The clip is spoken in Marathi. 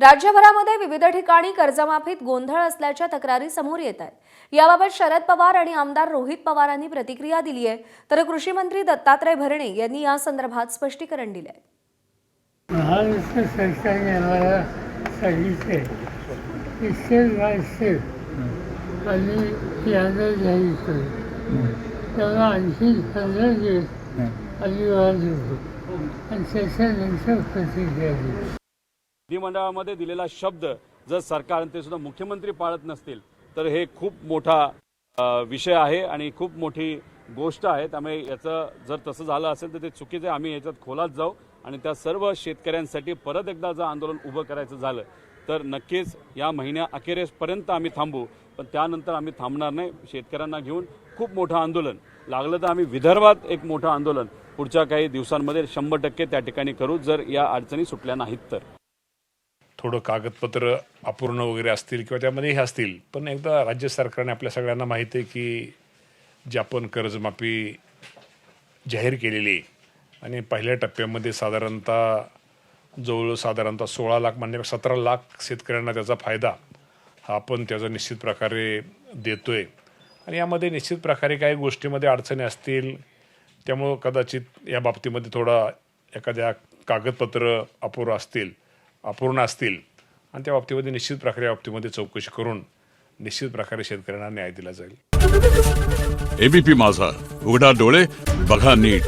राज्यभरामध्ये विविध ठिकाणी कर्जमाफीत गोंधळ असल्याच्या तक्रारी समोर येत आहेत। याबाबत शरद पवार आणि आमदार रोहित पवारांनी प्रतिक्रिया दिली आहे, तर कृषी मंत्री दत्तात्रय भरणे यांनी या संदर्भात स्पष्टीकरण दिले आहे। महाराष्ट्र सरकारने आम्हाला सांगितले की स्टेप बाय स्टेप आणि यादव जाहीर करू, तेव्हा आणखी 15 दिवस आम्ही वाद होतो आणि त्याच्यानंतर प्रतिक्रिया दिली। विधिमंडळामध्ये दिलेला शब्द जर सरकार आणि ते सुद्धा मुख्यमंत्री पाळत नसतील तर हे खूप मोठा विषय आहे आणि खूप मोठी गोष्ट आहे। त्यामुळे याचं जर तसं झालं असेल तर ते चुकीचं आहे। आम्ही याच्यात खोलात जाऊ आणि त्या सर्व शेतकऱ्यांसाठी परत एकदा जर आंदोलन उभं करायचं झालं तर नक्कीच या महिन्या अखेरेपर्यंत आम्ही थांबू, पण त्यानंतर आम्ही थांबणार नाही। शेतकऱ्यांना घेऊन खूप मोठं आंदोलन लागलं तर आम्ही विदर्भात एक मोठं आंदोलन पुढच्या काही दिवसांमध्ये 100% त्या ठिकाणी करू, जर या अडचणी सुटल्या नाहीत तर। थोडं कागदपत्र अपूर्ण वगैरे असतील किंवा त्यामध्ये हे असतील, पण एकदा राज्य सरकारने आपल्या सगळ्यांना माहिती आहे की जी आपण कर्जमाफी जाहीर केलेली आहे आणि पहिल्या टप्प्यामध्ये साधारणतः 16 लाख म्हणजे 17 लाख शेतकऱ्यांना त्याचा फायदा हा आपण त्याचा निश्चित प्रकारे देतोय आणि यामध्ये निश्चित प्रकारे काही गोष्टीमध्ये अडचणी असतील, त्यामुळं कदाचित या बाबतीमध्ये थोडा एखाद्या कागदपत्र अपूर्ण असतील आणि त्या बाबतीमध्ये निश्चित प्रकारे या बाबतीमध्ये चौकशी करून निश्चित प्रकारे शेतकऱ्यांना न्याय दिला जाईल। एबीपी माझा, उघडा डोळे बघा नीट।